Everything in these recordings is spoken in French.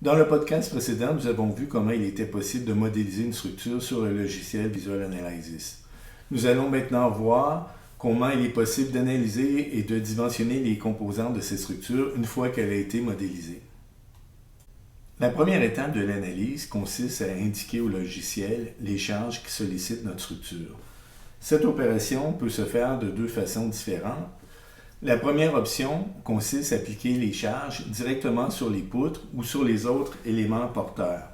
Dans le podcast précédent, nous avons vu comment il était possible de modéliser une structure sur le logiciel Visual Analysis. Nous allons maintenant voir comment il est possible d'analyser et de dimensionner les composantes de cette structure une fois qu'elle a été modélisée. La première étape de l'analyse consiste à indiquer au logiciel les charges qui sollicitent notre structure. Cette opération peut se faire de deux façons différentes. La première option consiste à appliquer les charges directement sur les poutres ou sur les autres éléments porteurs.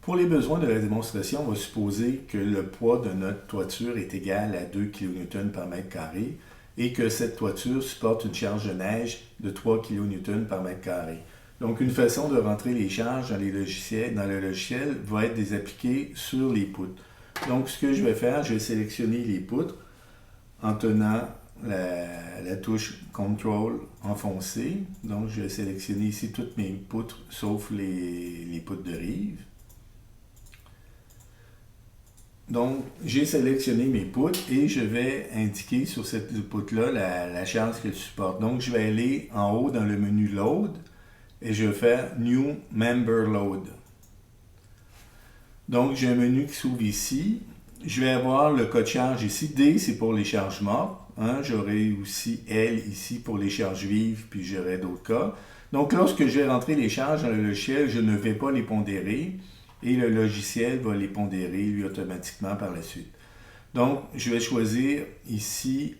Pour les besoins de la démonstration, on va supposer que le poids de notre toiture est égal à 2 kN par mètre carré et que cette toiture supporte une charge de neige de 3 kN par mètre carré. Donc, une façon de rentrer les charges dans le logiciel va être de les appliquer sur les poutres. Donc, ce que je vais faire, je vais sélectionner les poutres en tenant la touche Control enfoncée. Donc, je vais sélectionner ici toutes mes poutres, sauf les poutres de rive. Donc, j'ai sélectionné mes poutres et je vais indiquer sur cette poutre-là la charge qu'elle supporte. Donc, je vais aller en haut dans le menu Load et je vais faire New Member Load. Donc, j'ai un menu qui s'ouvre ici. Je vais avoir le code charge ici. D, c'est pour les charges mortes. J'aurai aussi L ici pour les charges vives, puis j'aurai d'autres cas. Donc, lorsque je vais rentrer les charges dans le logiciel, je ne vais pas les pondérer et le logiciel va les pondérer lui automatiquement par la suite. Donc, je vais choisir ici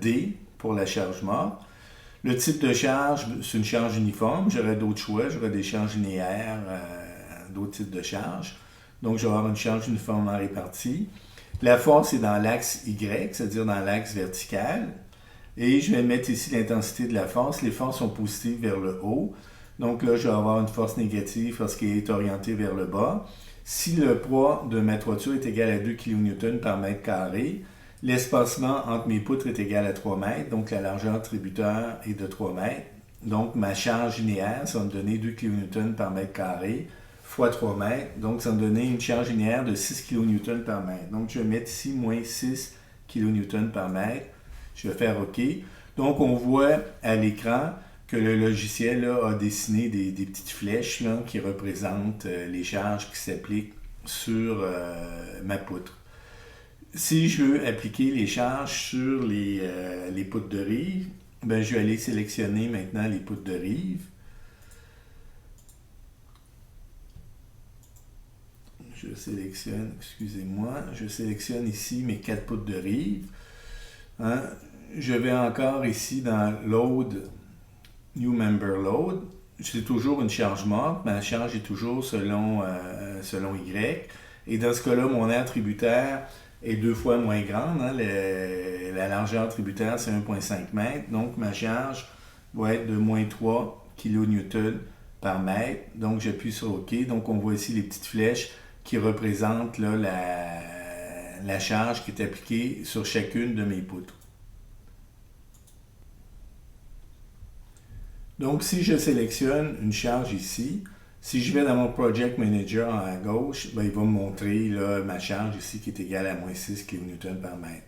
D pour la charge morte. Le type de charge, c'est une charge uniforme. J'aurai d'autres choix. J'aurai des charges linéaires, d'autres types de charges. Donc, je vais avoir une charge uniformément répartie. La force est dans l'axe Y, c'est-à-dire dans l'axe vertical. Et je vais mettre ici l'intensité de la force. Les forces sont positives vers le haut. Donc là, je vais avoir une force négative parce qu'elle est orientée vers le bas. Si le poids de ma toiture est égal à 2 kN par mètre carré, l'espacement entre mes poutres est égal à 3 mètres, donc la largeur tributaire est de 3 mètres. Donc ma charge linéaire, ça va me donner 2 kN par mètre carré fois 3 mètres. Donc ça va me donner une charge linéaire de 6 kN par mètre. Donc je vais mettre ici moins 6 kN par mètre. Je vais faire OK. Donc on voit à l'écran que le logiciel là, a dessiné des petites flèches là, qui représentent les charges qui s'appliquent sur ma poutre. Si je veux appliquer les charges sur les poutres de rive, ben, je vais aller sélectionner maintenant les poutres de rive. Je sélectionne, excusez-moi, je sélectionne ici mes 4 poutres de rive. Je vais encore ici dans Load, New Member Load. C'est toujours une charge morte, ma charge est toujours selon Y. Et dans ce cas-là, mon aire tributaire est 2 fois moins grande. La largeur tributaire, c'est 1,5 m. Donc, ma charge va être de moins 3 kN par mètre. Donc, j'appuie sur OK. Donc, on voit ici les petites flèches qui représentent là, la charge qui est appliquée sur chacune de mes poutres. Donc, si je sélectionne une charge ici, si je vais dans mon Project Manager à gauche, ben, il va me montrer là, ma charge ici qui est égale à moins 6 kN par mètre.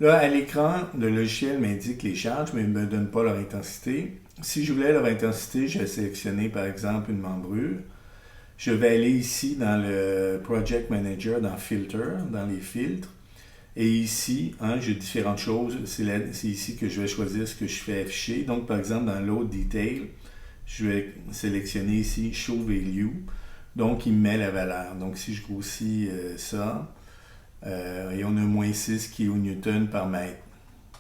Là, à l'écran, le logiciel m'indique les charges, mais il ne me donne pas leur intensité. Si je voulais leur intensité, je vais sélectionner par exemple une membrure. Je vais aller ici dans le Project Manager, dans Filter, dans les filtres. Et ici, j'ai différentes choses. C'est ici que je vais choisir ce que je fais afficher. Donc, par exemple, dans Load Detail, je vais sélectionner ici Show Value. Donc, il me met la valeur. Donc, si je grossis ça, et on a moins 6 kN par mètre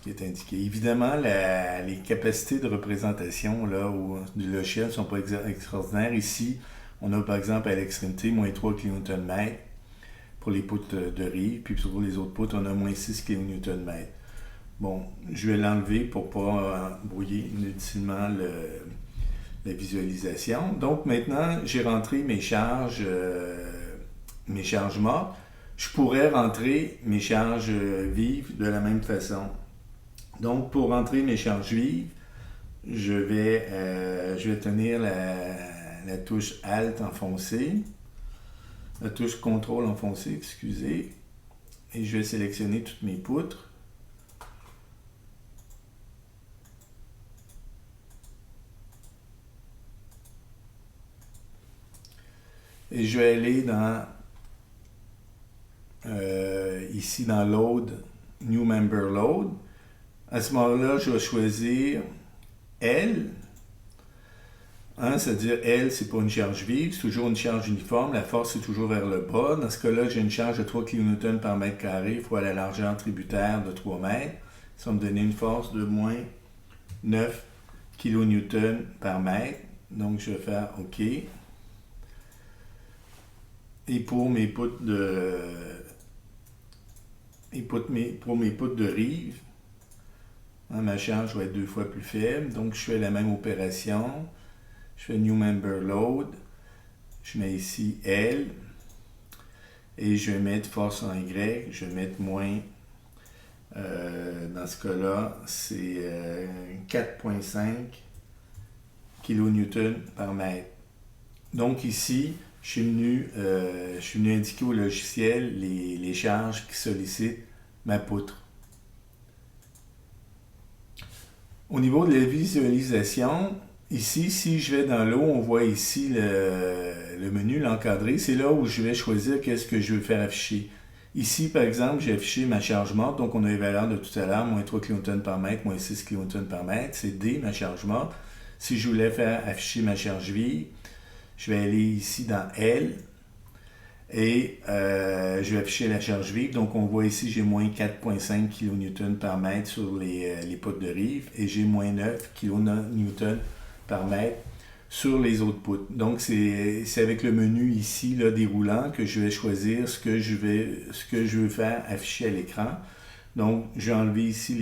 qui est indiqué. Évidemment, les capacités de représentation là, du logiciel ne sont pas extraordinaires. Ici, on a par exemple à l'extrémité moins 3 kN mètre pour les poutres de rive, puis pour les autres poutres, on a moins 6 kN mètre. Bon, je vais l'enlever pour ne pas brouiller inutilement la visualisation. Donc maintenant, j'ai rentré mes charges mortes. Je pourrais rentrer mes charges vives de la même façon. Donc pour rentrer mes charges vives, je vais tenir la touche Alt enfoncée, la touche Contrôle enfoncée, excusez, et je vais sélectionner toutes mes poutres. et je vais aller dans ici dans Load, New Member Load. À ce moment-là, je vais choisir L. C'est-à-dire L, c'est pas une charge vive, c'est toujours une charge uniforme, la force est toujours vers le bas. Dans ce cas-là, j'ai une charge de 3 kN par mètre carré fois la largeur tributaire de 3 mètres. Ça va me donner une force de moins 9 kN par mètre. Donc, je vais faire OK. Et pour mes poutres de rive, ma charge va être 2 fois plus faible. Donc, je fais la même opération. Je fais New Member Load. Je mets ici L. Et je vais mettre force en Y. Je vais mettre moins. Dans ce cas-là, c'est 4,5 kN par mètre. Donc ici, je suis venu indiquer au logiciel les charges qui sollicitent ma poutre. Au niveau de la visualisation, ici, si je vais dans l'eau, on voit ici le menu, l'encadré. C'est là où je vais choisir qu'est-ce que je veux faire afficher. Ici, par exemple, j'ai affiché ma charge morte. Donc, on a les valeurs de tout à l'heure, moins 3 kN par mètre, moins 6 kN par mètre. C'est D, ma charge morte. Si je voulais faire afficher ma charge vive, je vais aller ici dans L et je vais afficher la charge vive. Donc, on voit ici, j'ai moins 4,5 kN par mètre sur les poutres de rive et j'ai moins 9 kN par mètre sur les autres poutres. Donc, c'est avec le menu ici, là, déroulant, que je vais choisir ce que je veux faire afficher à l'écran. Donc, j'ai enlevé ici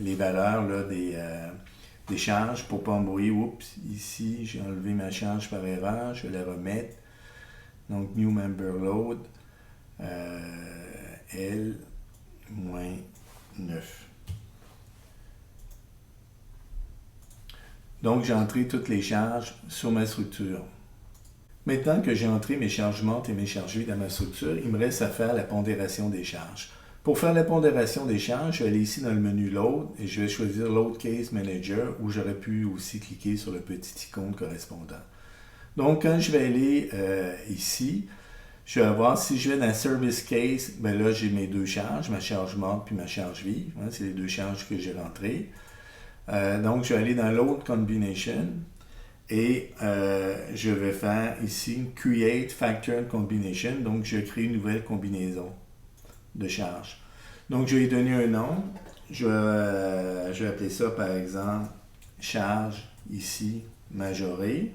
les valeurs là, des charges pour ne pas embrouiller. Oups, ici, j'ai enlevé ma charge par erreur. Je vais la remettre. Donc, New Member Load, L, moins 9. Donc, j'ai entré toutes les charges sur ma structure. Maintenant que j'ai entré mes charges mortes et mes charges vives dans ma structure, il me reste à faire la pondération des charges. Pour faire la pondération des charges, je vais aller ici dans le menu Load et je vais choisir Load Case Manager où j'aurais pu aussi cliquer sur le petit icône correspondant. Donc, quand je vais aller ici, je vais voir si je vais dans Service Case, ben là j'ai mes deux charges, ma charge morte puis ma charge vive. C'est les deux charges que j'ai rentrées. Donc, je vais aller dans Load Combination et je vais faire ici Create Factor Combination. Donc, je vais créer une nouvelle combinaison de charges. Donc, je vais lui donner un nom. Je vais appeler ça, par exemple, charge ici majorée.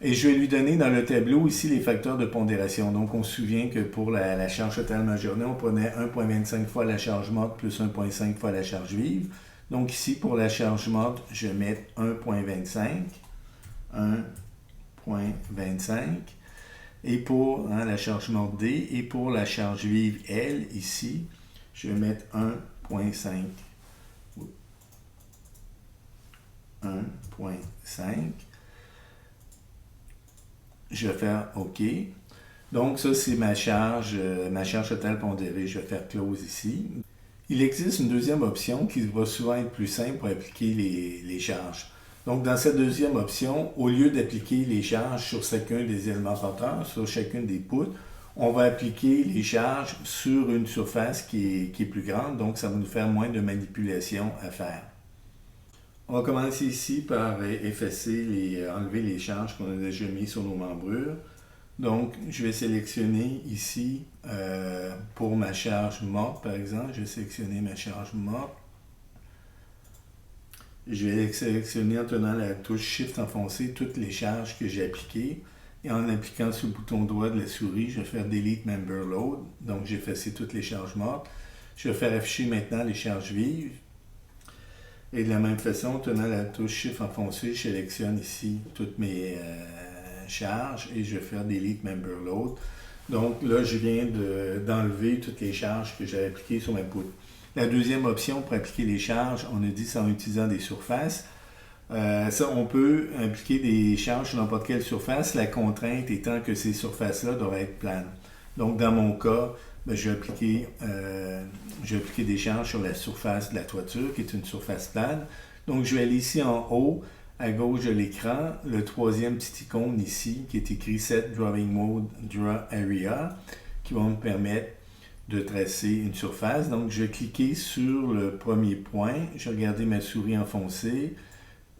Et je vais lui donner dans le tableau ici les facteurs de pondération. Donc, on se souvient que pour la charge totale majorée, on prenait 1,25 fois la charge morte plus 1,5 fois la charge vive. Donc, ici, pour la charge morte, je vais mettre 1,25. 1,25. Et pour la charge morte D, et pour la charge vive L, ici, je vais mettre 1,5. 1,5. Je vais faire OK. Donc, ça, c'est ma charge totale pondérée. Je vais faire Close ici. Il existe une deuxième option qui va souvent être plus simple pour appliquer les charges. Donc, dans cette deuxième option, au lieu d'appliquer les charges sur chacun des éléments porteurs, sur chacune des poutres, on va appliquer les charges sur une surface qui est plus grande. Donc, ça va nous faire moins de manipulations à faire. On va commencer ici par enlever les charges qu'on a déjà mises sur nos membrures. Donc, je vais sélectionner ici, pour ma charge morte, par exemple, je vais sélectionner ma charge morte. Je vais sélectionner en tenant la touche Shift enfoncée toutes les charges que j'ai appliquées. Et en appliquant sur le bouton droit de la souris, je vais faire Delete Member Load. Donc, j'ai effacé toutes les charges mortes. Je vais faire afficher maintenant les charges vives. Et de la même façon, en tenant la touche Shift enfoncée, je sélectionne ici toutes mes charges et je vais faire Delete Member Load. Donc là, je viens d'enlever toutes les charges que j'avais appliquées sur ma poutre. La deuxième option pour appliquer les charges, on a dit c'est en utilisant des surfaces. Ça, on peut appliquer des charges sur n'importe quelle surface, la contrainte étant que ces surfaces-là doivent être planes. Donc, dans mon cas, je vais appliquer des charges sur la surface de la toiture, qui est une surface plane. Donc, je vais aller ici en haut à gauche de l'écran le troisième petit icône ici qui est écrit Set Drawing Mode Draw Area qui va me permettre de tracer une surface. Donc je vais cliquer sur le premier point, je vais regarder ma souris enfoncée,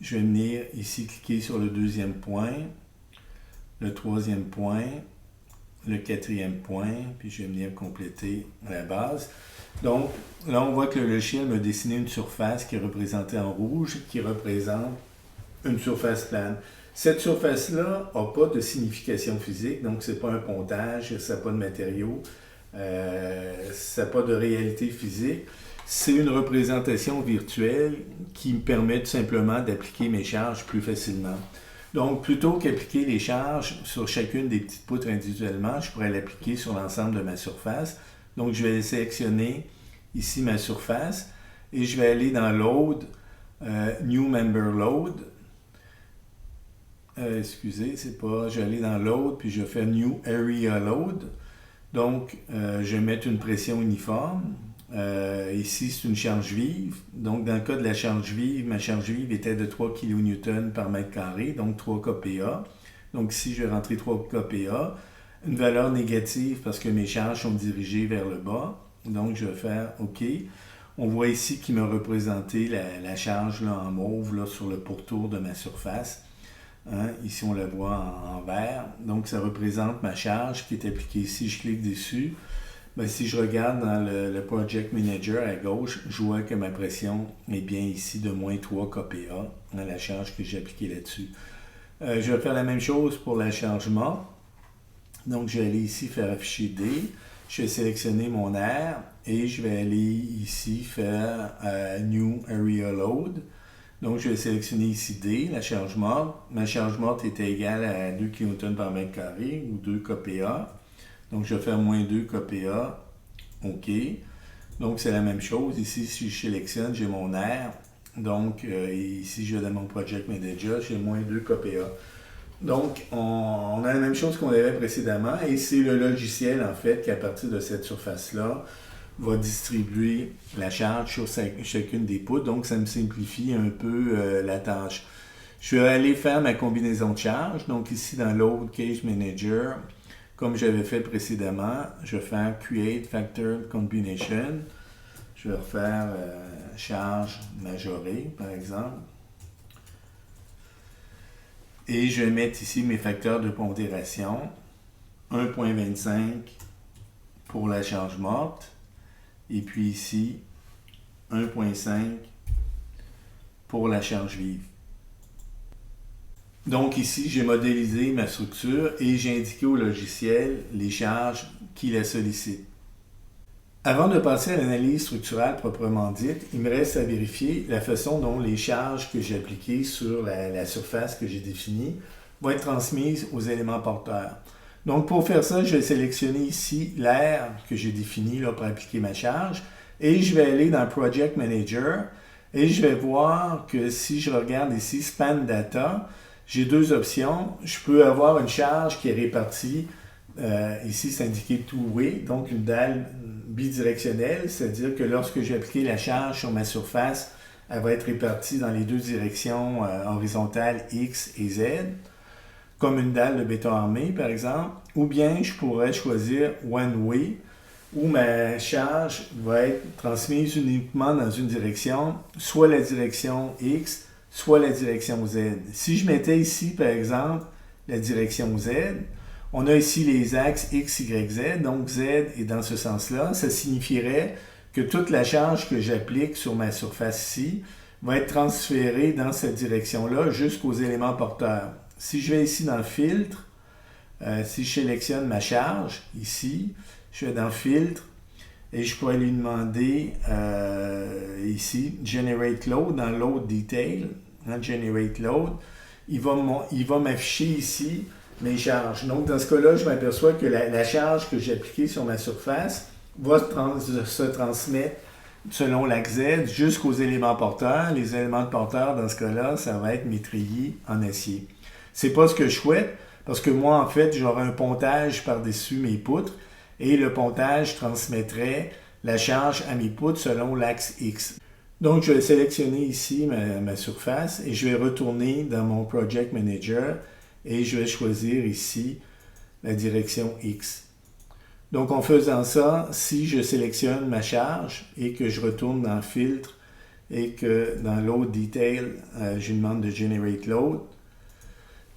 je vais venir ici cliquer sur le deuxième point, le troisième point, le quatrième point, puis je vais venir compléter la base. Donc là on voit que le logiciel m'a dessiné une surface qui est représentée en rouge, qui représente une surface plane. Cette surface-là n'a pas de signification physique, donc c'est pas un pontage, ça n'a pas de matériaux, ça n'a pas de réalité physique. C'est une représentation virtuelle qui me permet tout simplement d'appliquer mes charges plus facilement. Donc, plutôt qu'appliquer les charges sur chacune des petites poutres individuellement, je pourrais l'appliquer sur l'ensemble de ma surface. Donc, je vais sélectionner ici ma surface et je vais aller dans Load, New Member Load. Excusez, c'est pas... Je vais aller dans Load, puis je vais faire New Area Load. Donc, je vais mettre une pression uniforme. Ici, c'est une charge vive. Donc, dans le cas de la charge vive, ma charge vive était de 3 kN par mètre carré, donc 3 kPa. Donc, ici, je vais rentrer 3 kPa. Une valeur négative parce que mes charges sont dirigées vers le bas. Donc, je vais faire OK. On voit ici qu'il m'a représenté la charge là, en mauve là, sur le pourtour de ma surface. Hein? Ici, on la voit en vert. Donc, ça représente ma charge qui est appliquée ici. Je clique dessus. Ben, si je regarde dans le Project Manager à gauche, je vois que ma pression est bien ici de moins 3 kPa, hein, la charge que j'ai appliquée là-dessus. Je vais faire la même chose pour la charge morte. Donc, je vais aller ici faire afficher D. Je vais sélectionner mon aire et je vais aller ici faire New Area Load. Donc, je vais sélectionner ici D, la charge morte. Ma charge morte était égale à 2 kN par mètre carré ou 2 kPa. Donc, je vais faire moins 2 kPa. OK. Donc, c'est la même chose. Ici, si je sélectionne, j'ai mon aire. Donc, ici, je vais dans mon Project Manager, j'ai moins 2 kPa. Donc, on a la même chose qu'on avait précédemment et c'est le logiciel, en fait, qui, à partir de cette surface-là, va distribuer la charge sur chacune des poutres. Donc, ça me simplifie un peu la tâche. Je vais aller faire ma combinaison de charge. Donc, ici, dans Load Case Manager, comme j'avais fait précédemment, je vais faire Create Factor Combination. Je vais refaire charge majorée, par exemple. Et je vais mettre ici mes facteurs de pondération. 1.25 pour la charge morte. Et puis ici, 1.5 pour la charge vive. Donc ici, j'ai modélisé ma structure et j'ai indiqué au logiciel les charges qui la sollicitent. Avant de passer à l'analyse structurale proprement dite, il me reste à vérifier la façon dont les charges que j'ai appliquées sur la surface que j'ai définie vont être transmises aux éléments porteurs. Donc pour faire ça, je vais sélectionner ici l'aire que j'ai définie là, pour appliquer ma charge et je vais aller dans Project Manager et je vais voir que si je regarde ici Span Data, j'ai deux options. Je peux avoir une charge qui est répartie, ici c'est indiqué two-way, donc une dalle bidirectionnelle, c'est-à-dire que lorsque j'ai appliqué la charge sur ma surface, elle va être répartie dans les deux directions horizontales X et Z, comme une dalle de béton armé par exemple, ou bien je pourrais choisir one-way, où ma charge va être transmise uniquement dans une direction, soit la direction X, soit la direction Z. Si je mettais ici, par exemple, la direction Z, on a ici les axes X, Y, Z, donc Z est dans ce sens-là. Ça signifierait que toute la charge que j'applique sur ma surface ici va être transférée dans cette direction-là jusqu'aux éléments porteurs. Si je vais ici dans Filtre, si je sélectionne ma charge, ici, je vais dans Filtre, et je pourrais lui demander ici, Generate Load, dans Load Detail, hein, Generate Load, il va m'afficher ici mes charges. Donc, dans ce cas-là, je m'aperçois que la charge que j'ai appliquée sur ma surface va se transmettre selon l'axe Z jusqu'aux éléments porteurs. Les éléments porteurs, dans ce cas-là, ça va être mes treillis en acier. C'est pas ce que je souhaite, parce que moi, en fait, j'aurai un pontage par-dessus mes poutres, et le pontage transmettrait la charge à mes poutres selon l'axe X. Donc, je vais sélectionner ici ma surface et je vais retourner dans mon Project Manager et je vais choisir ici la direction X. Donc, en faisant ça, si je sélectionne ma charge et que je retourne dans Filtre et que dans Load Detail, je lui demande de Generate Load,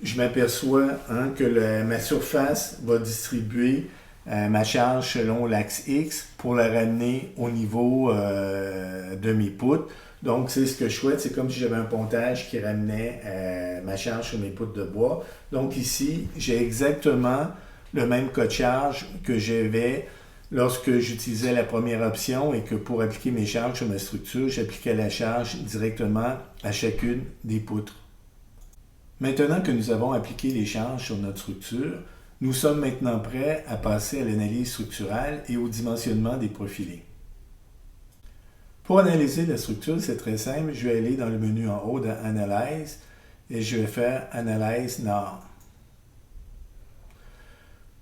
je m'aperçois que ma surface va distribuer ma charge selon l'axe X pour la ramener au niveau de mes poutres. Donc, c'est ce que je souhaite. C'est comme si j'avais un pontage qui ramenait ma charge sur mes poutres de bois. Donc ici, j'ai exactement le même code charge que j'avais lorsque j'utilisais la première option et que pour appliquer mes charges sur ma structure, j'appliquais la charge directement à chacune des poutres. Maintenant que nous avons appliqué les charges sur notre structure, nous sommes maintenant prêts à passer à l'analyse structurale et au dimensionnement des profilés. Pour analyser la structure, c'est très simple. Je vais aller dans le menu en haut dans Analyze et je vais faire Analyze Now.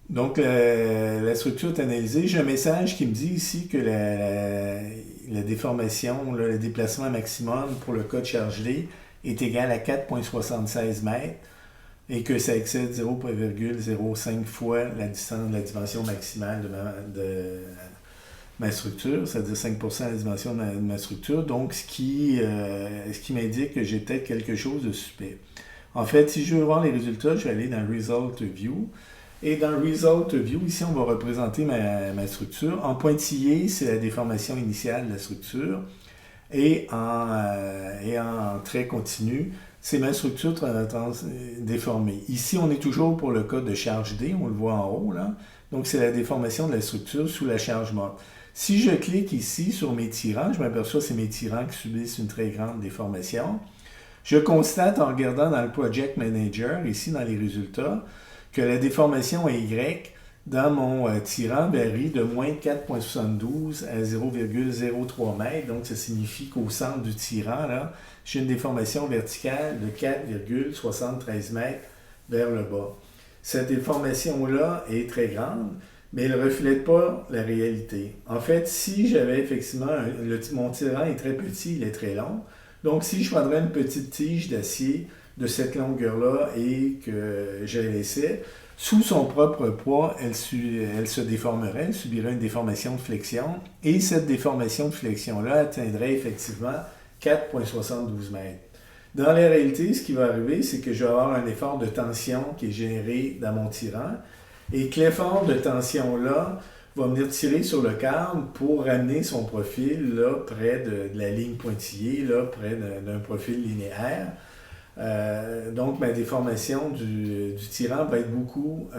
Donc, la structure est analysée. J'ai un message qui me dit ici que la déformation, le déplacement maximum pour le cas de charge D est égal à 4,76 mètres et que ça excède 0,05 fois la distance de la dimension maximale de ma structure, c'est-à-dire 5% de la dimension de ma structure. Donc, ce qui m'indique que j'ai peut-être quelque chose de suspect. En fait, si je veux voir les résultats, je vais aller dans Result View. Et dans Result View, ici, on va représenter ma structure. En pointillé, c'est la déformation initiale de la structure. Et en trait continu, c'est ma structure déformée. Ici, on est toujours pour le cas de charge D, on le voit en haut, là. Donc, c'est la déformation de la structure sous la charge morte. Si je clique ici sur mes tirants, je m'aperçois que c'est mes tirants qui subissent une très grande déformation. Je constate en regardant dans le Project Manager, ici dans les résultats, que la déformation Y dans mon tirant varie de moins 4,72 à 0,03 mètres. Donc, ça signifie qu'au centre du tirant, là, j'ai une déformation verticale de 4,73 mètres vers le bas. Cette déformation-là est très grande, mais elle ne reflète pas la réalité. En fait, si j'avais effectivement, mon tirant est très petit, il est très long. Donc, si je prendrais une petite tige d'acier de cette longueur-là et que je la laissais, sous son propre poids, elle se déformerait, elle subirait une déformation de flexion et cette déformation de flexion-là atteindrait effectivement 4,72 mètres. Dans la réalité, ce qui va arriver, c'est que je vais avoir un effort de tension qui est généré dans mon tirant et que l'effort de tension-là va venir tirer sur le câble pour ramener son profil là, près de la ligne pointillée, là, près d'un profil linéaire. Donc, ma déformation du tirant va être beaucoup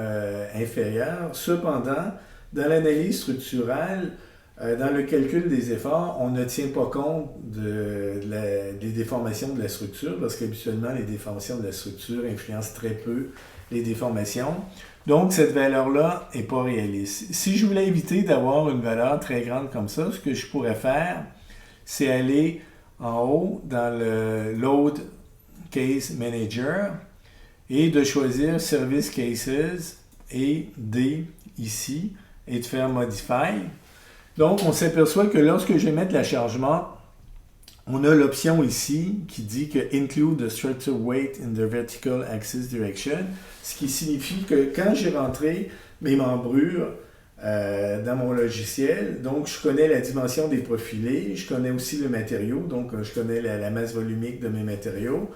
inférieure. Cependant, dans l'analyse structurale, dans le calcul des efforts, on ne tient pas compte des déformations de la structure parce qu'habituellement, les déformations de la structure influencent très peu les déformations. Donc, cette valeur-là n'est pas réaliste. Si je voulais éviter d'avoir une valeur très grande comme ça, ce que je pourrais faire, c'est aller en haut dans le Load Case Manager et de choisir Service Cases et D ici et de faire Modify. Donc, on s'aperçoit que lorsque je vais mettre la charge morte, on a l'option ici qui dit que Include the structure weight in the vertical axis direction, ce qui signifie que quand j'ai rentré mes membrures dans mon logiciel, donc je connais la dimension des profilés, je connais aussi le matériau, donc je connais la masse volumique de mes matériaux.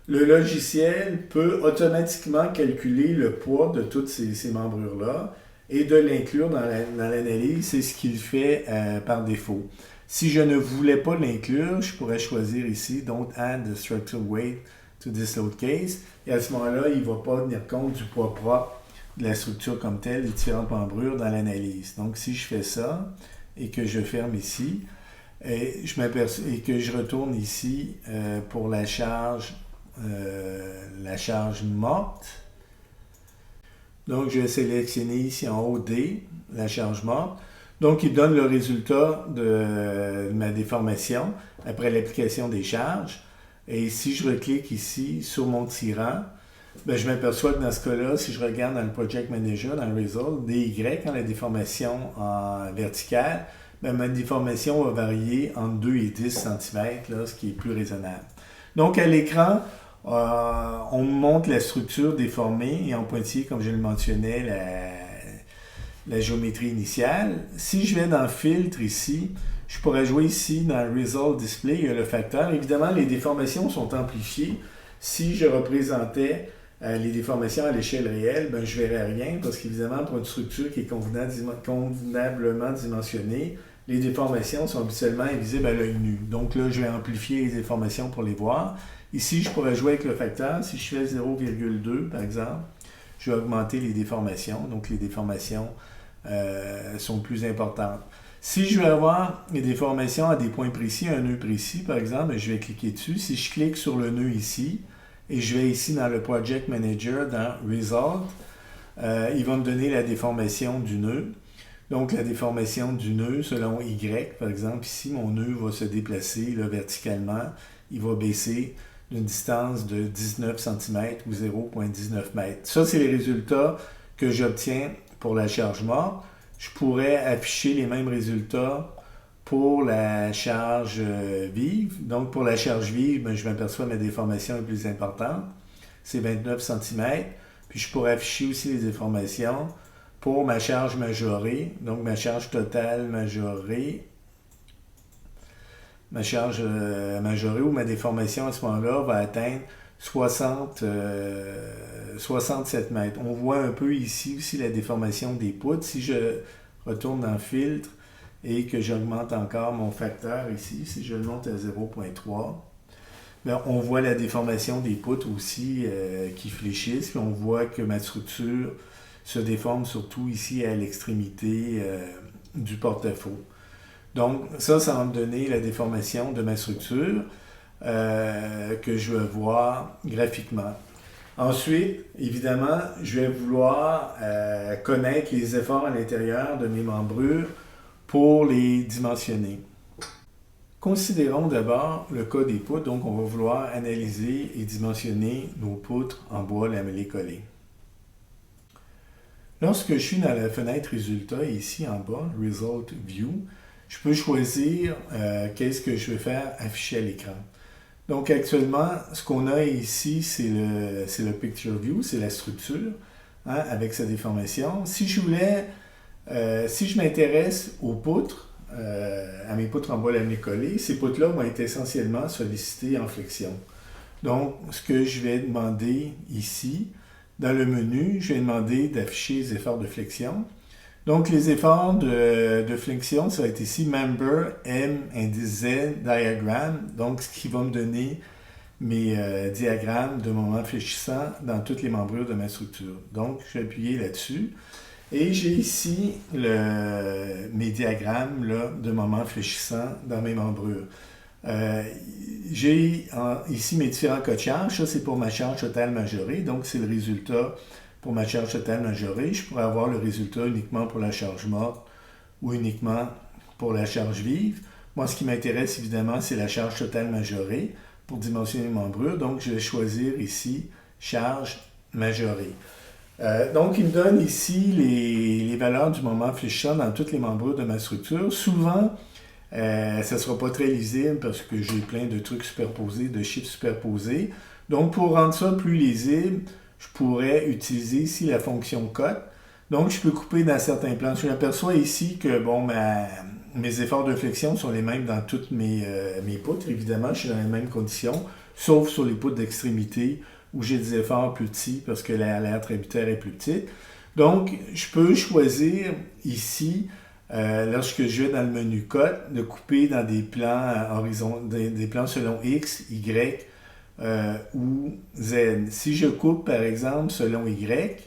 Le logiciel peut automatiquement calculer le poids de toutes ces membrures-là et de l'inclure dans l'analyse. C'est ce qu'il fait par défaut. Si je ne voulais pas l'inclure, je pourrais choisir ici « Don't add the structural weight to this load case » et à ce moment-là, il ne va pas tenir compte du poids propre de la structure comme telle, des différentes membrures dans l'analyse. Donc, si je fais ça et que je ferme ici et que je retourne ici pour la charge morte. Donc, je vais sélectionner ici en haut D, la charge morte. Donc, il donne le résultat de ma déformation après l'application des charges. Et si je reclique ici sur mon tirant, ben, je m'aperçois que dans ce cas-là, si je regarde dans le Project Manager, dans le Result, DY, dans la déformation en verticale, ben, ma déformation va varier entre 2 et 10 cm, là, ce qui est plus raisonnable. Donc à l'écran, on me montre la structure déformée et en pointillé, comme je le mentionnais, la géométrie initiale. Si je vais dans Filtre ici, je pourrais jouer ici dans Result Display, il y a le facteur. Évidemment, les déformations sont amplifiées. Si je représentais les déformations à l'échelle réelle, ben, je ne verrais rien parce qu'évidemment, pour une structure qui est convenablement dimensionnée, les déformations sont habituellement invisibles à l'œil nu. Donc là, je vais amplifier les déformations pour les voir. Ici, je pourrais jouer avec le facteur. Si je fais 0,2 par exemple, je vais augmenter les déformations. Donc les déformations sont plus importantes. Si je veux avoir les déformations à des points précis, un nœud précis par exemple, je vais cliquer dessus. Si je clique sur le nœud ici, et je vais ici dans le Project Manager, dans Result, il va me donner la déformation du nœud. Donc la déformation du nœud selon Y, par exemple, ici mon nœud va se déplacer là, verticalement, il va baisser d'une distance de 19 cm ou 0,19 m. Ça, c'est les résultats que j'obtiens pour la charge morte. Je pourrais afficher les mêmes résultats pour la charge vive. Donc, pour la charge vive, ben, je m'aperçois que ma déformation est plus importante. C'est 29 cm. Puis, je pourrais afficher aussi les déformations pour ma charge majorée. Donc, ma charge totale majorée. Ma charge majorée ou ma déformation à ce moment-là va atteindre 67 mètres. On voit un peu ici aussi la déformation des poutres. Si je retourne dans Filtre, et que j'augmente encore mon facteur ici, si je le monte à 0,3, bien, on voit la déformation des poutres aussi qui fléchissent, puis on voit que ma structure se déforme surtout ici à l'extrémité du porte-à-faux. Donc ça va me donner la déformation de ma structure que je vais voir graphiquement. Ensuite, évidemment, je vais vouloir connaître les efforts à l'intérieur de mes membrures pour les dimensionner. Considérons d'abord le cas des poutres. Donc, on va vouloir analyser et dimensionner nos poutres en bois lamellé collé. Lorsque je suis dans la fenêtre Résultats, ici en bas, Result View, je peux choisir qu'est-ce que je veux faire afficher à l'écran. Donc, actuellement, ce qu'on a ici, c'est le Picture View, c'est la structure, hein, avec sa déformation. Si je m'intéresse aux poutres, à mes poutres en bois lamellé collé, ces poutres-là vont être essentiellement sollicitées en flexion. Donc, ce que je vais demander ici, dans le menu, je vais demander d'afficher les efforts de flexion. Donc, les efforts de flexion, ça va être ici Member M indice Z Diagram, donc ce qui va me donner mes diagrammes de moments fléchissants dans toutes les membrures de ma structure. Donc, je vais appuyer là-dessus. Et j'ai ici mes diagrammes là, de moments fléchissants dans mes membrures. J'ai ici mes différents cas de charge. Ça, c'est pour ma charge totale majorée. Donc, c'est le résultat pour ma charge totale majorée. Je pourrais avoir le résultat uniquement pour la charge morte ou uniquement pour la charge vive. Moi, ce qui m'intéresse, évidemment, c'est la charge totale majorée pour dimensionner mes membrures. Donc, je vais choisir ici charge majorée. Donc, il me donne ici les valeurs du moment fléchissant dans toutes les membrures de ma structure. Souvent, ça ne sera pas très lisible parce que j'ai plein de trucs superposés, de chiffres superposés. Donc, pour rendre ça plus lisible, je pourrais utiliser ici la fonction cote. Donc, je peux couper dans certains plans. Je m'aperçois ici que mes efforts de flexion sont les mêmes dans toutes mes poutres. Évidemment, je suis dans les mêmes conditions, sauf sur les poutres d'extrémité où j'ai des efforts plus petits parce que l'aire tributaire est plus petite. Donc, je peux choisir ici, lorsque je vais dans le menu cote, de couper dans des plans des plans selon X, Y ou Z. Si je coupe, par exemple, selon Y,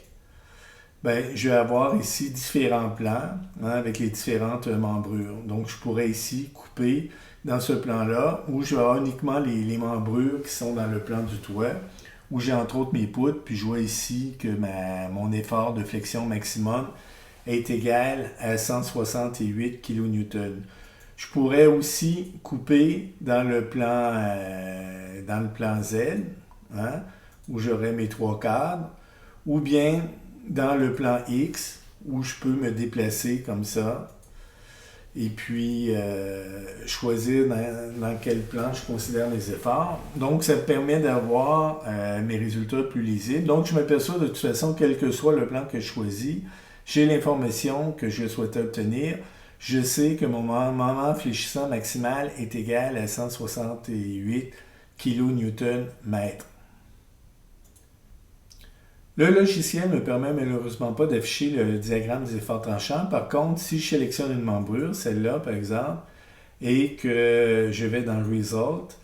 ben, je vais avoir ici différents plans avec les différentes membrures. Donc, je pourrais ici couper dans ce plan-là où je vais avoir uniquement les membrures qui sont dans le plan du toit, où j'ai entre autres mes poutres, puis je vois ici que mon effort de flexion maximum est égal à 168 kN. Je pourrais aussi couper dans le plan Z, hein, où j'aurai mes 3 cadres, ou bien dans le plan X, où je peux me déplacer comme ça, et puis choisir dans quel plan je considère mes efforts. Donc, ça me permet d'avoir mes résultats plus lisibles. Donc, je m'aperçois de toute façon, quel que soit le plan que je choisis, j'ai l'information que je souhaitais obtenir. Je sais que mon moment fléchissant maximal est égal à 168 kN/m. Le logiciel ne me permet malheureusement pas d'afficher le diagramme des efforts tranchants. Par contre, si je sélectionne une membrure, celle-là par exemple, et que je vais dans Result,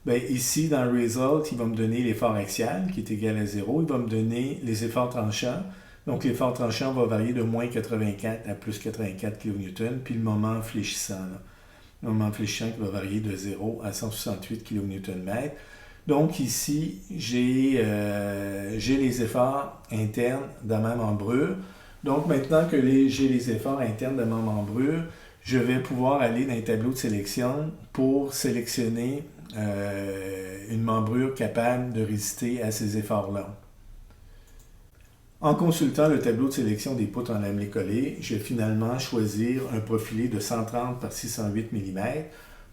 bien, ici dans Result, il va me donner l'effort axial qui est égal à 0. Il va me donner les efforts tranchants. Donc l'effort tranchant va varier de moins 84 à plus 84 kN, puis le moment fléchissant. Là. Le moment fléchissant qui va varier de 0 à 168 kN/m. Donc ici, j'ai les efforts internes dans ma membrure. Donc maintenant que j'ai les efforts internes de ma membrure, je vais pouvoir aller dans les tableaux de sélection pour sélectionner une membrure capable de résister à ces efforts-là. En consultant le tableau de sélection des poutres en lamelé collé, je vais finalement choisir un profilé de 130 par 608 mm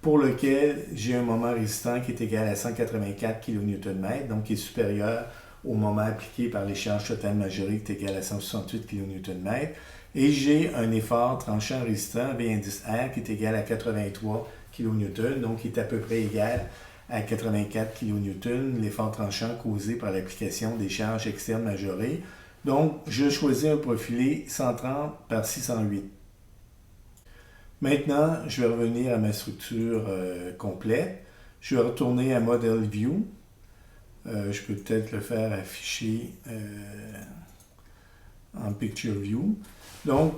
pour lequel j'ai un moment résistant qui est égal à 184 kN/m, donc qui est supérieur au moment appliqué par les charges totales majorées qui est égal à 168 kN/m. Et j'ai un effort tranchant résistant V indice R qui est égal à 83 kN, donc qui est à peu près égal à 84 kN, l'effort tranchant causé par l'application des charges externes majorées. Donc, je choisis un profilé 130 par 608. Maintenant, je vais revenir à ma structure complète. Je vais retourner à Model View. Je peux peut-être le faire afficher en Picture View. Donc,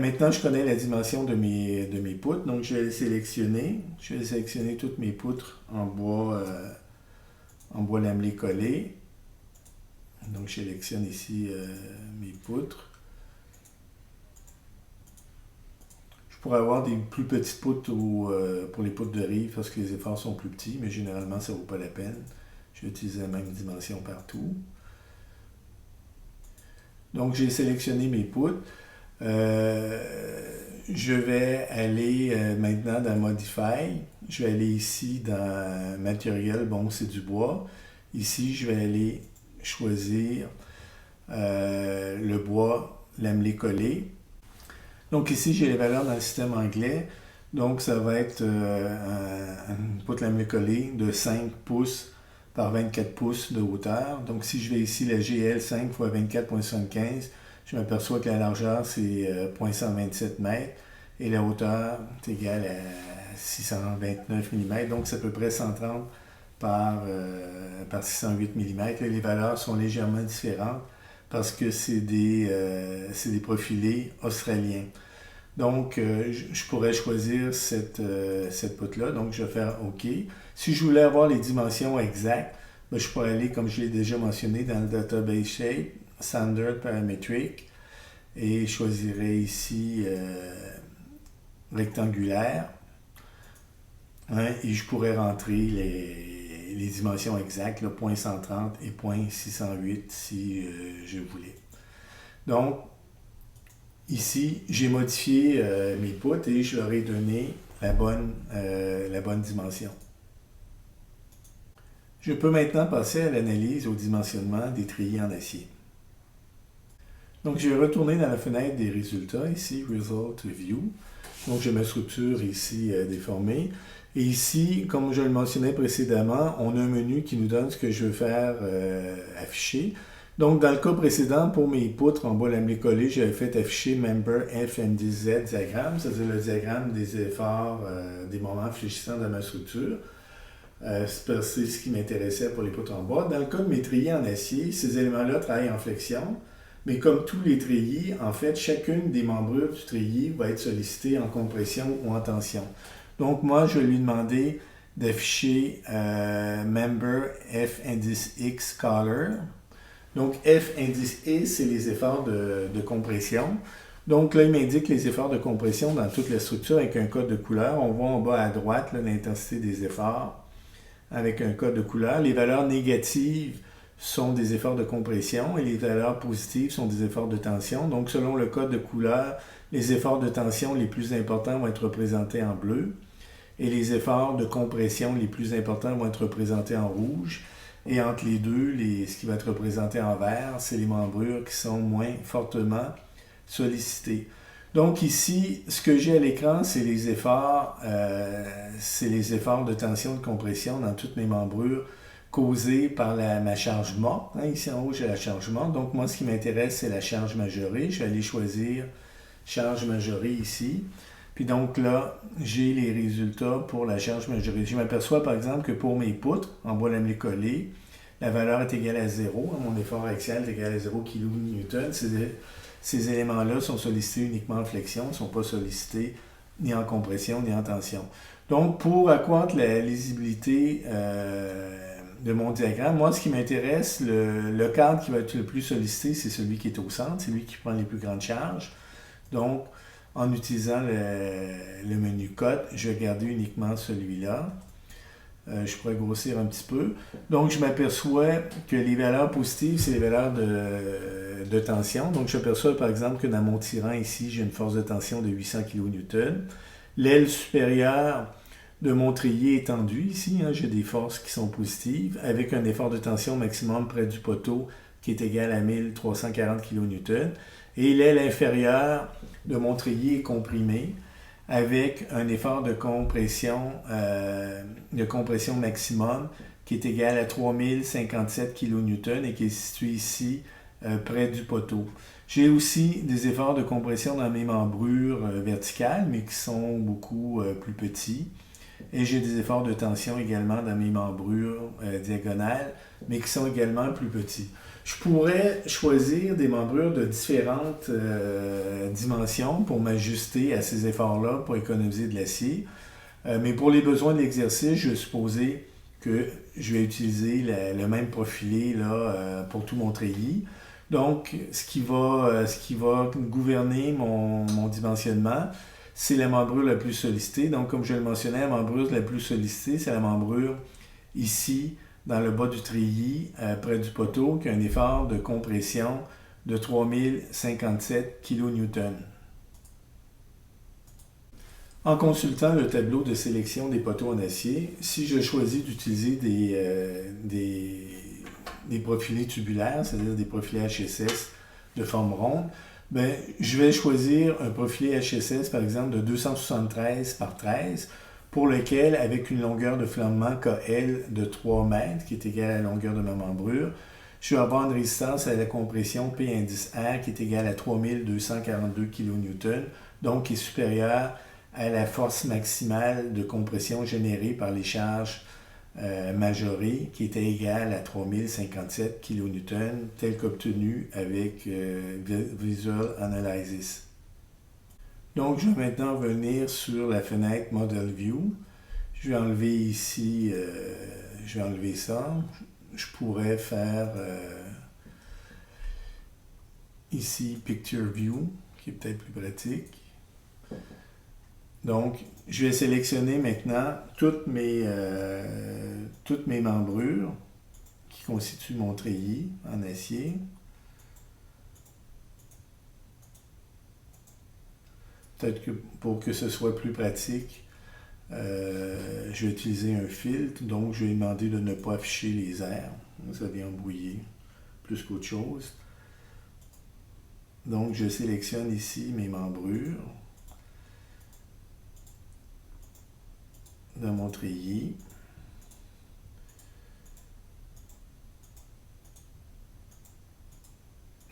maintenant, je connais la dimension de mes poutres. Donc, je vais les sélectionner. Je vais sélectionner toutes mes poutres en bois lamelé collé. Donc, je sélectionne ici mes poutres. Je pourrais avoir des plus petites poutres pour les poutres de rive parce que les efforts sont plus petits, mais généralement, ça ne vaut pas la peine. Je vais utiliser la même dimension partout. Donc, j'ai sélectionné mes poutres. Je vais aller maintenant dans Modify. Je vais aller ici dans Matériel, bon, c'est du bois. Ici, je vais aller choisir le bois lamelé collé. Donc ici, j'ai les valeurs dans le système anglais. Donc ça va être une poutre lamelé collé de 5 pouces par 24 pouces de hauteur. Donc si je vais ici la GL 5 x 24,75, je m'aperçois que la largeur c'est 0,127 m et la hauteur est égale à 629 mm. Donc c'est à peu près 130 par 608 mm. Et les valeurs sont légèrement différentes parce que c'est des profilés australiens. Donc, je pourrais choisir cette poutre-là. Donc, je vais faire OK. Si je voulais avoir les dimensions exactes, ben, je pourrais aller, comme je l'ai déjà mentionné, dans le Database Shape, Standard Parametric, et je choisirais ici rectangulaire. Hein, et je pourrais rentrer les dimensions exactes, 0.130 et 0.608 si je voulais. Donc, ici, j'ai modifié mes poutres et je leur ai donné la bonne dimension. Je peux maintenant passer à l'analyse au dimensionnement des treillis en acier. Donc, je vais retourner dans la fenêtre des résultats, ici, Result View. Donc, j'ai ma structure ici déformée. Et ici, comme je le mentionnais précédemment, on a un menu qui nous donne ce que je veux faire afficher. Donc, dans le cas précédent, pour mes poutres en bois lamelé collé, j'avais fait afficher Member FNDZ diagramme, c'est-à-dire le diagramme des efforts, des moments fléchissants de ma structure. C'est ce qui m'intéressait pour les poutres en bois. Dans le cas de mes treillis en acier, ces éléments-là travaillent en flexion. Mais comme tous les treillis, en fait, chacune des membrures du treillis va être sollicitée en compression ou en tension. Donc, moi, je vais lui demander d'afficher Member F indice X Color. Donc, F indice X, c'est les efforts de compression. Donc, là, il m'indique les efforts de compression dans toute la structure avec un code de couleur. On voit en bas à droite l'intensité des efforts avec un code de couleur. Les valeurs négatives sont des efforts de compression et les valeurs positives sont des efforts de tension. Donc, selon le code de couleur, les efforts de tension les plus importants vont être représentés en bleu et les efforts de compression les plus importants vont être représentés en rouge. Et entre les deux, ce qui va être représenté en vert, c'est les membrures qui sont moins fortement sollicitées. Donc ici, ce que j'ai à l'écran, c'est les efforts de tension et de compression dans toutes mes membrures causées par ma charge morte. Ici en haut, j'ai la charge morte. Donc moi, ce qui m'intéresse, c'est la charge majorée. Je vais aller choisir charge majorée ici. Puis donc là, j'ai les résultats pour la charge majorée. Je m'aperçois par exemple que pour mes poutres en bois lamelé collé, la valeur est égale à 0. Mon effort axial est égal à 0 kN. Ces éléments-là sont sollicités uniquement en flexion, ne sont pas sollicités ni en compression ni en tension. Donc, pour accroître la lisibilité de mon diagramme, moi, ce qui m'intéresse, le cadre qui va être le plus sollicité, c'est celui qui est au centre, c'est lui qui prend les plus grandes charges. Donc, en utilisant le menu code, je vais garder uniquement celui-là. Je pourrais grossir un petit peu. Donc, je m'aperçois que les valeurs positives, c'est les valeurs de tension. Donc, je m'aperçois par exemple que dans mon tirant ici, j'ai une force de tension de 800 kN. L'aile supérieure de mon treillis est tendue ici. J'ai des forces qui sont positives avec un effort de tension maximum près du poteau qui est égal à 1340 kN. Et l'aile inférieure de mon treillis est comprimée avec un effort de compression maximum qui est égal à 3057 kN et qui est situé ici près du poteau. J'ai aussi des efforts de compression dans mes membrures verticales, mais qui sont beaucoup plus petits. Et j'ai des efforts de tension également dans mes membrures diagonales, mais qui sont également plus petits. Je pourrais choisir des membrures de différentes dimensions pour m'ajuster à ces efforts-là pour économiser de l'acier. Mais pour les besoins de l'exercice, je vais supposer que je vais utiliser le même profilé là, pour tout mon treillis. Donc, ce qui va gouverner mon dimensionnement, c'est la membrure la plus sollicitée. Donc, comme je le mentionnais, la membrure la plus sollicitée, c'est la membrure ici, dans le bas du treillis, près du poteau, qui a un effort de compression de 3057 kN. En consultant le tableau de sélection des poteaux en acier, si je choisis d'utiliser des profilés tubulaires, c'est-à-dire des profilés HSS de forme ronde, je vais choisir un profilé HSS, par exemple, de 273 par 13, pour lequel, avec une longueur de flambement KL de 3 mètres, qui est égale à la longueur de ma membrure, je vais avoir une résistance à la compression P indice R qui est égale à 3242 kN, donc qui est supérieure à la force maximale de compression générée par les charges majorées, qui était égale à 3057 kN, tel qu'obtenu avec Visual Analysis. Donc, je vais maintenant venir sur la fenêtre Model View. Je vais enlever ici, je vais enlever ça. Je pourrais faire ici Picture View, qui est peut-être plus pratique. Donc, je vais sélectionner maintenant toutes mes membrures qui constituent mon treillis en acier. Peut-être que pour que ce soit plus pratique, je vais utiliser un filtre, donc je vais demander de ne pas afficher les airs. Ça vient embrouiller plus qu'autre chose. Donc je sélectionne ici mes membrures dans mon treillis.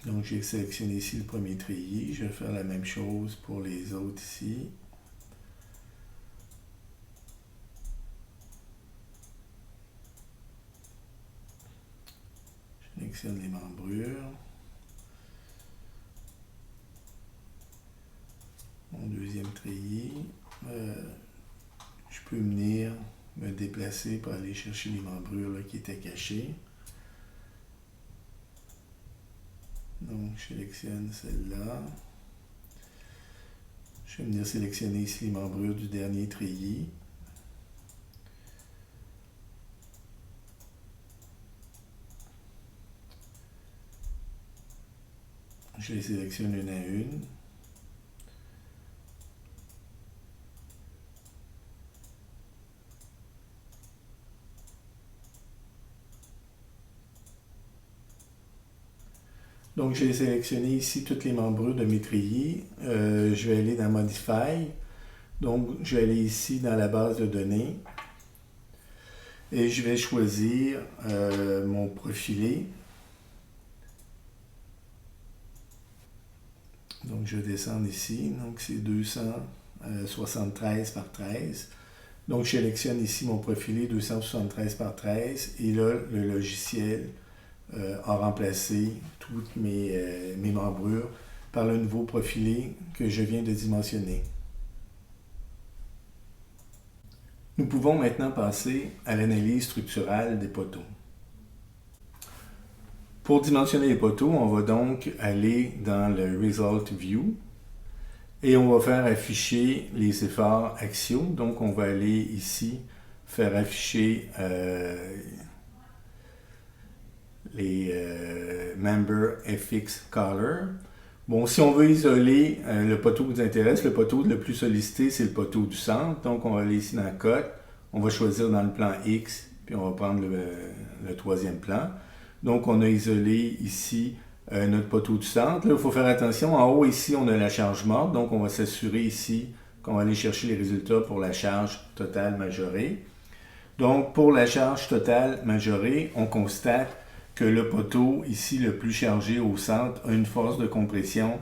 Donc j'ai sélectionné ici le premier treillis. Je vais faire la même chose pour les autres ici. Je sélectionne les membrures. Mon deuxième treillis. Je peux venir me déplacer pour aller chercher les membrures là, qui étaient cachées. Donc, je sélectionne celle-là. Je vais venir sélectionner ici les membrures du dernier treillis. Je les sélectionne une à une. Donc, j'ai sélectionné ici toutes les membrures de mes treillis. Je vais aller dans Modify. Donc, je vais aller ici dans la base de données. Et je vais choisir mon profilé. Donc, je vais descendre ici. Donc, c'est 273 par 13. Donc, je sélectionne ici mon profilé 273 par 13. Et là, le logiciel a remplacé toutes mes membrures par le nouveau profilé que je viens de dimensionner. Nous pouvons maintenant passer à l'analyse structurale des poteaux. Pour dimensionner les poteaux, on va donc aller dans le Result View et on va faire afficher les efforts axiaux. Donc, on va aller ici faire afficher les Member FX Color. Bon, si on veut isoler le poteau qui nous intéresse, le poteau le plus sollicité, c'est le poteau du centre. Donc, on va aller ici dans Cut. On va choisir dans le plan X, puis on va prendre le troisième plan. Donc, on a isolé ici notre poteau du centre. Là, il faut faire attention. En haut, ici, on a la charge morte. Donc, on va s'assurer ici qu'on va aller chercher les résultats pour la charge totale majorée. Donc, pour la charge totale majorée, on constate que le poteau, ici, le plus chargé au centre, a une force de compression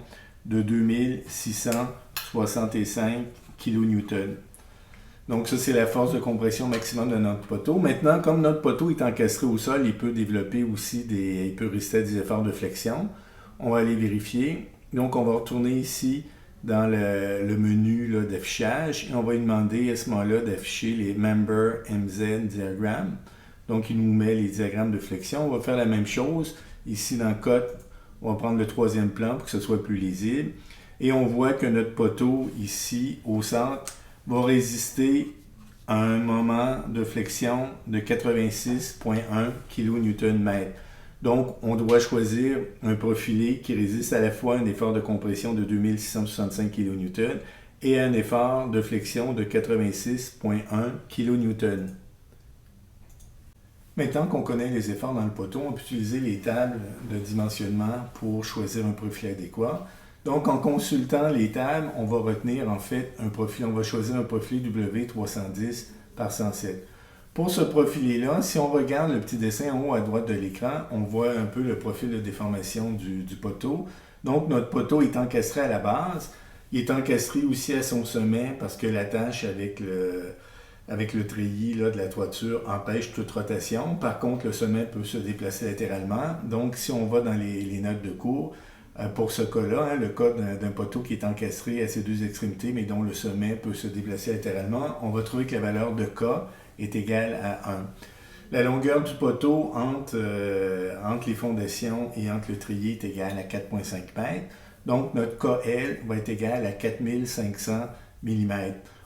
de 2665 kN. Donc, ça, c'est la force de compression maximum de notre poteau. Maintenant, comme notre poteau est encastré au sol, il peut développer aussi il peut résister à des efforts de flexion. On va aller vérifier. Donc, on va retourner ici dans le menu d'affichage et on va lui demander à ce moment-là d'afficher les Member MZ diagrammes. Donc, il nous met les diagrammes de flexion. On va faire la même chose. Ici, dans Cut, on va prendre le troisième plan pour que ce soit plus lisible. Et on voit que notre poteau, ici, au centre, va résister à un moment de flexion de 86,1 kN/m. Donc, on doit choisir un profilé qui résiste à la fois à un effort de compression de 2665 kN et à un effort de flexion de 86,1 kN. Maintenant qu'on connaît les efforts dans le poteau, on peut utiliser les tables de dimensionnement pour choisir un profil adéquat. Donc, en consultant les tables, on va retenir en fait un profil. On va choisir un profil W310 par 107. Pour ce profilé-là, si on regarde le petit dessin en haut à droite de l'écran, on voit un peu le profil de déformation du poteau. Donc, notre poteau est encastré à la base. Il est encastré aussi à son sommet parce que l'attache avec le treillis de la toiture empêche toute rotation. Par contre, le sommet peut se déplacer latéralement. Donc, si on va dans les notes de cours, pour ce cas-là, le cas d'un poteau qui est encastré à ses deux extrémités, mais dont le sommet peut se déplacer latéralement, on va trouver que la valeur de K est égale à 1. La longueur du poteau entre les fondations et entre le treillis est égale à 4,5 m. Donc, notre KL va être égal à 4500 mm.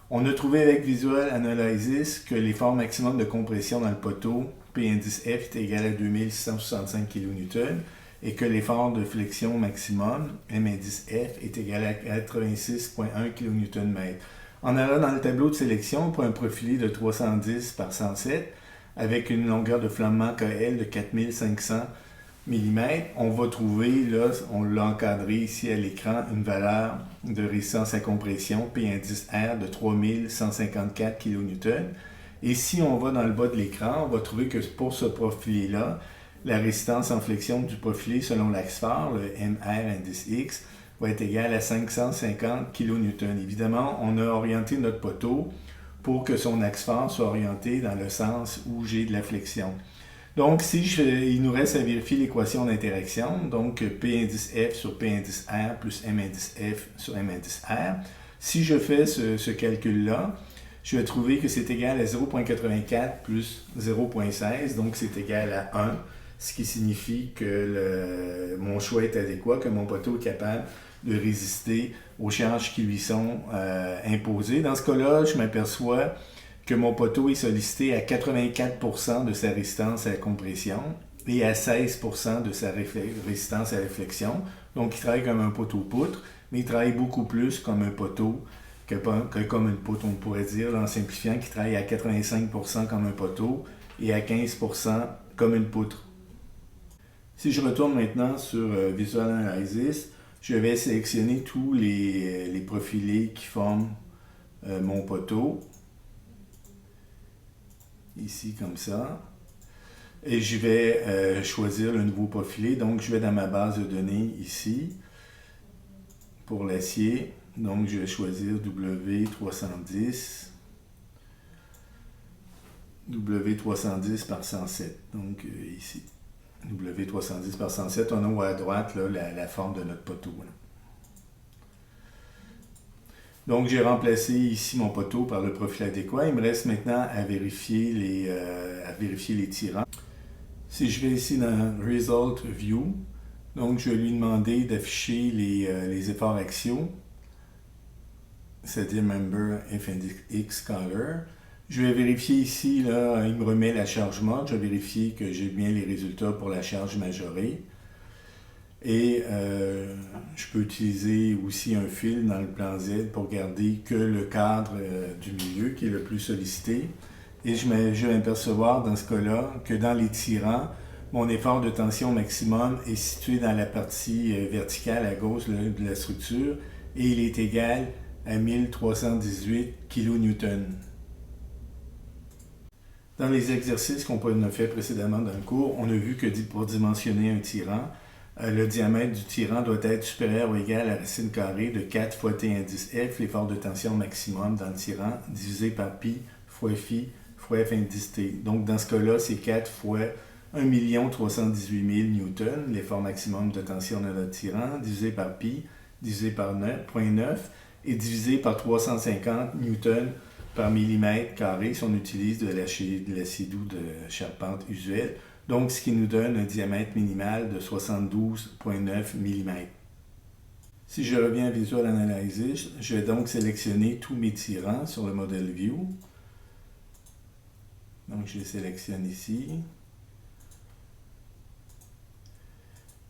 On a trouvé avec Visual Analysis que l'effort maximum de compression dans le poteau, P indice F, est égal à 2665 kN et que l'effort de flexion maximum, M indice F, est égal à 86,1 kN/m. En allant dans le tableau de sélection pour un profilé de 310 par 107 avec une longueur de flambement KL de 4500 mm, on va trouver, là, on l'a encadré ici à l'écran, une valeur de résistance à compression, P indice R, de 3154 kN. Et si on va dans le bas de l'écran, on va trouver que pour ce profilé-là, la résistance en flexion du profilé selon l'axe phare, le MR indice X, va être égal à 550 kN. Évidemment, on a orienté notre poteau pour que son axe phare soit orienté dans le sens où j'ai de la flexion. Donc, il nous reste à vérifier l'équation d'interaction, donc P indice F sur P indice R plus M indice F sur M indice R. Si je fais ce calcul-là, je vais trouver que c'est égal à 0,84 plus 0,16, donc c'est égal à 1, ce qui signifie que mon choix est adéquat, que mon poteau est capable de résister aux charges qui lui sont imposées. Dans ce cas-là, je m'aperçois que mon poteau est sollicité à 84% de sa résistance à la compression et à 16% de sa résistance à la flexion. Donc, il travaille comme un poteau-poutre, mais il travaille beaucoup plus comme un poteau que comme une poutre. On pourrait dire, là, en simplifiant, qu'il travaille à 85% comme un poteau et à 15% comme une poutre. Si je retourne maintenant sur Visual Analysis, je vais sélectionner tous les profilés qui forment mon poteau. Ici, comme ça. Et je vais choisir le nouveau profilé. Donc, je vais dans ma base de données ici, pour l'acier. Donc, je vais choisir W310. W310 par 107. Donc, ici. W310 par 107. On a à droite là, la forme de notre poteau. Là. Donc, j'ai remplacé ici mon poteau par le profil adéquat. Il me reste maintenant à vérifier les tirants. Si je vais ici dans Result View, donc je vais lui demander d'afficher les efforts axiaux, c'est-à-dire Member FX Color. Je vais vérifier ici, là, il me remet la charge mode. Je vais vérifier que j'ai bien les résultats pour la charge majorée. Et je peux utiliser aussi un fil dans le plan Z pour garder que le cadre du milieu qui est le plus sollicité. Et je vais m'apercevoir dans ce cas-là que dans les tirants, mon effort de tension maximum est situé dans la partie verticale à gauche de la structure et il est égal à 1318 kN. Dans les exercices qu'on a fait précédemment dans le cours, on a vu que pour dimensionner un tirant, le diamètre du tirant doit être supérieur ou égal à la racine carrée de 4 fois T indice F, l'effort de tension maximum dans le tirant, divisé par pi fois phi fois F indice T. Donc dans ce cas-là, c'est 4 fois 1 318 000 newtons, l'effort maximum de tension de notre tirant, divisé par pi, divisé par 0.9 et divisé par 350 newtons par millimètre carré si on utilise de l'acier doux de charpente usuel. Donc, ce qui nous donne un diamètre minimal de 72,9 mm. Si je reviens à Visual Analysis, je vais donc sélectionner tous mes tirants sur le Model View. Donc, je les sélectionne ici.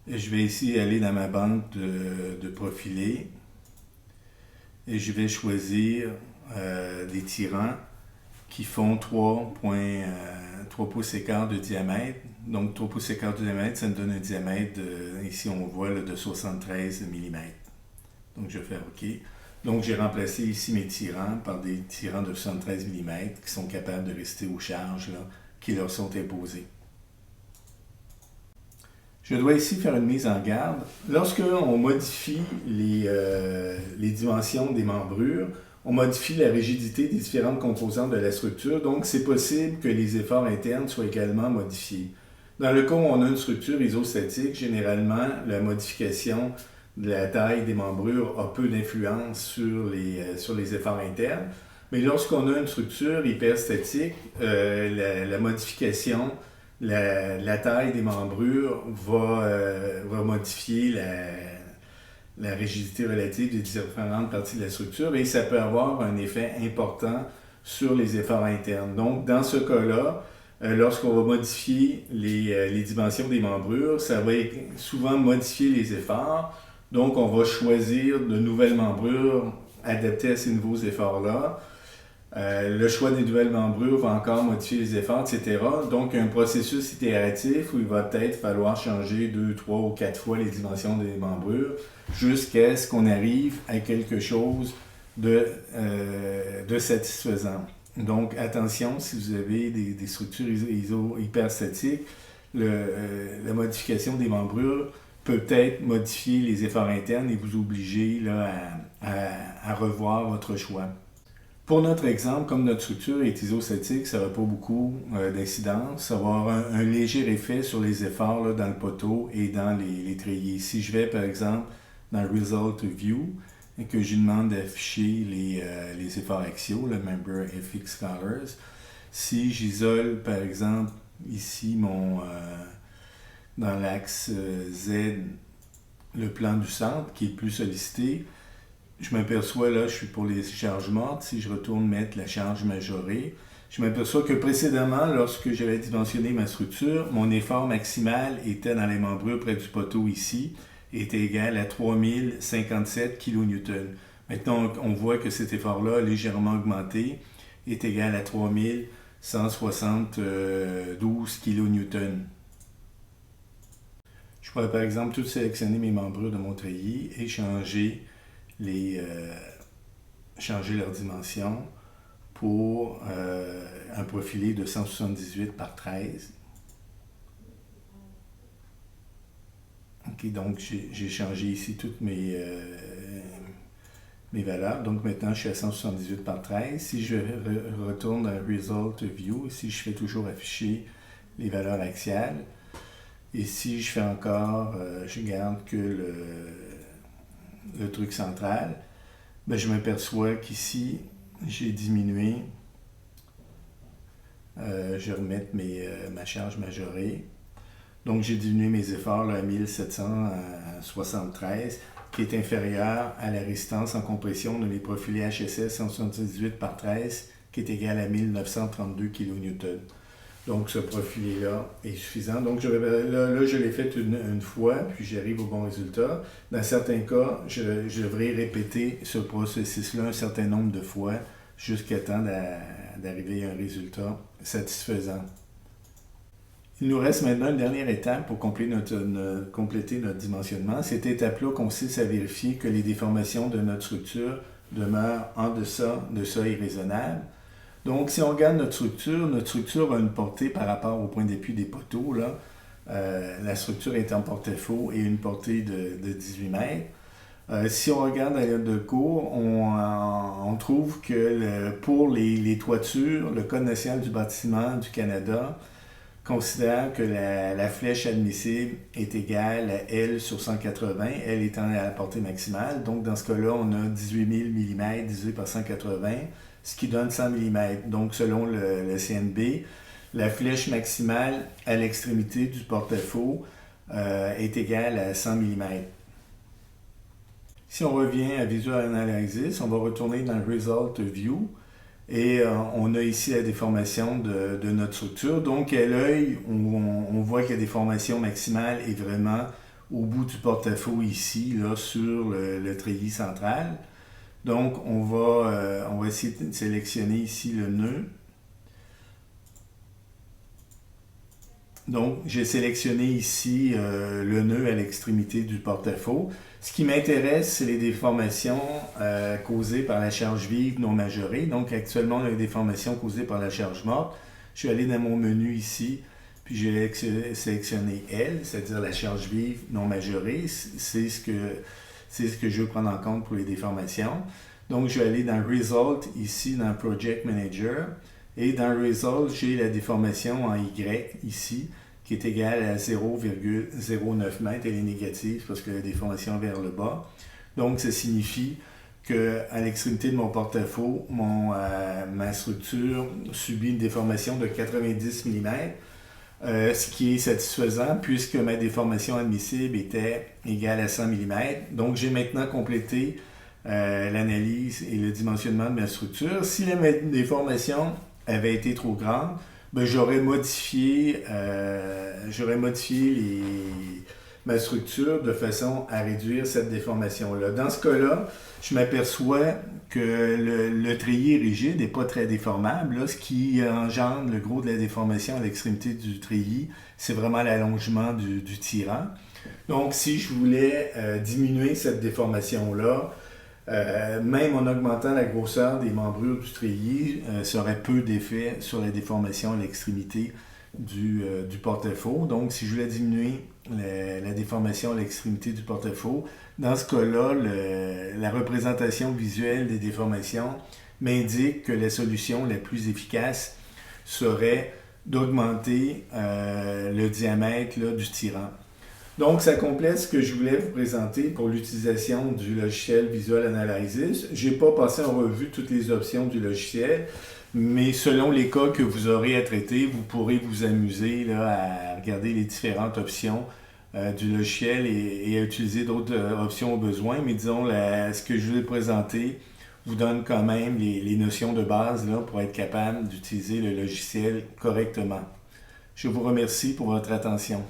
Et je vais ici aller dans ma banque de profilés. Et je vais choisir des tirants qui font 3 pouces et quart de diamètre. Donc 3 pouces et quart de diamètre, ça me donne un diamètre, ici on voit là, de 73 mm. Donc je vais faire OK. Donc j'ai remplacé ici mes tirants par des tirants de 73 mm qui sont capables de résister aux charges là, qui leur sont imposées. Je dois ici faire une mise en garde. Lorsque on modifie les dimensions des membrures, on modifie la rigidité des différentes composantes de la structure, donc c'est possible que les efforts internes soient également modifiés. Dans le cas où on a une structure isostatique, généralement, la modification de la taille des membrures a peu d'influence sur les efforts internes, mais lorsqu'on a une structure hyperstatique, la modification, la taille des membrures va modifier la rigidité relative des différentes parties de la structure et ça peut avoir un effet important sur les efforts internes. Donc, dans ce cas-là, lorsqu'on va modifier les dimensions des membrures, ça va souvent modifier les efforts. Donc, on va choisir de nouvelles membrures adaptées à ces nouveaux efforts-là. Le choix des nouvelles membrures va encore modifier les efforts, etc. Donc, un processus itératif où il va peut-être falloir changer 2, 3 ou 4 fois les dimensions des membrures jusqu'à ce qu'on arrive à quelque chose de satisfaisant. Donc, attention, si vous avez des structures hyperstatiques, la modification des membrures peut peut-être modifier les efforts internes et vous obliger là, à revoir votre choix. Pour notre exemple, comme notre structure est isostatique, ça n'aura pas beaucoup d'incidence. Ça va avoir un léger effet sur les efforts là, dans le poteau et dans les treillis. Si je vais, par exemple, dans Result View et que je lui demande d'afficher les efforts axiaux, le Member FX Colors, si j'isole, par exemple, ici, dans l'axe Z, le plan du centre qui est plus sollicité, je m'aperçois, là, je suis pour les charges mortes. Si je retourne mettre la charge majorée, je m'aperçois que précédemment, lorsque j'avais dimensionné ma structure, mon effort maximal était dans les membrures près du poteau ici. est égal à 3057 kN. Maintenant, on voit que cet effort-là, légèrement augmenté, est égal à 3172 kN. Je pourrais par exemple tout sélectionner mes membrures de mon treillis et changer leur dimension pour un profilé de 178 par 13. Ok, donc j'ai changé ici toutes mes valeurs. Donc maintenant, je suis à 178 par 13. Si je retourne à Result View, ici, je fais toujours afficher les valeurs axiales. Et si je fais encore, je garde que le truc central, ben, je m'aperçois qu'ici, j'ai diminué. Je vais remettre ma charge majorée. Donc, j'ai diminué mes efforts là, à 1773, qui est inférieur à la résistance en compression de mes profilés HSS 178 par 13, qui est égal à 1932 kN. Donc, ce profilé-là est suffisant. Donc, je l'ai fait une fois, puis j'arrive au bon résultat. Dans certains cas, je devrais répéter ce processus-là un certain nombre de fois jusqu'à temps d'arriver à un résultat satisfaisant. Il nous reste maintenant une dernière étape pour compléter notre dimensionnement. Cette étape-là consiste à vérifier que les déformations de notre structure demeurent en deçà de seuil raisonnable. Donc, si on regarde notre structure a une portée par rapport au point d'appui des poteaux. Là. La structure est en porte-à-faux et une portée de 18 mètres. Si on regarde à l'aide de cours, on trouve que pour les toitures, le Code national du bâtiment du Canada considère que la flèche admissible est égale à L sur 180, L étant à la portée maximale. Donc, dans ce cas-là, on a 18 000 mm divisé par 180, ce qui donne 100 mm. Donc, selon le CNB, la flèche maximale à l'extrémité du porte-à-faux est égale à 100 mm. Si on revient à Visual Analysis, on va retourner dans Result View. Et on a ici la déformation de notre structure. Donc, à l'œil, on voit que la déformation maximale est vraiment au bout du porte-à-faux ici, là, sur le treillis central. Donc, on va essayer de sélectionner ici le nœud. Donc, j'ai sélectionné ici le nœud à l'extrémité du porte-à-faux. Ce qui m'intéresse, c'est les déformations causées par la charge vive non majorée. Donc, actuellement, on a des déformations causées par la charge morte. Je vais aller dans mon menu ici, puis je vais sélectionner L, c'est-à-dire la charge vive non majorée. C'est ce que je veux prendre en compte pour les déformations. Donc, je vais aller dans Result, ici, dans Project Manager. Et dans Result, j'ai la déformation en Y, ici, qui est égale à 0,09 m. Elle est négative parce que la déformation vers le bas. Donc, ça signifie qu'à l'extrémité de mon porte-à-faux, ma structure subit une déformation de 90 mm, ce qui est satisfaisant puisque ma déformation admissible était égale à 100 mm. Donc, j'ai maintenant complété l'analyse et le dimensionnement de ma structure. Si la déformation avait été trop grande, ben, j'aurais modifié ma structure de façon à réduire cette déformation-là. Dans ce cas-là, je m'aperçois que le treillis rigide n'est pas très déformable. Là, ce qui engendre le gros de la déformation à l'extrémité du treillis, c'est vraiment l'allongement du tirant. Donc, si je voulais diminuer cette déformation-là, même en augmentant la grosseur des membrures du treillis, ça aurait peu d'effet sur la déformation à l'extrémité du porte-à-faux. Donc, si je voulais diminuer la déformation à l'extrémité du porte-à-faux, dans ce cas-là, la représentation visuelle des déformations m'indique que la solution la plus efficace serait d'augmenter le diamètre là, du tirant. Donc, ça complète ce que je voulais vous présenter pour l'utilisation du logiciel Visual Analysis. Je n'ai pas passé en revue toutes les options du logiciel, mais selon les cas que vous aurez à traiter, vous pourrez vous amuser là, à regarder les différentes options du logiciel et à utiliser d'autres options au besoin. Mais disons, ce que je vous ai présenté vous donne quand même les notions de base là, pour être capable d'utiliser le logiciel correctement. Je vous remercie pour votre attention.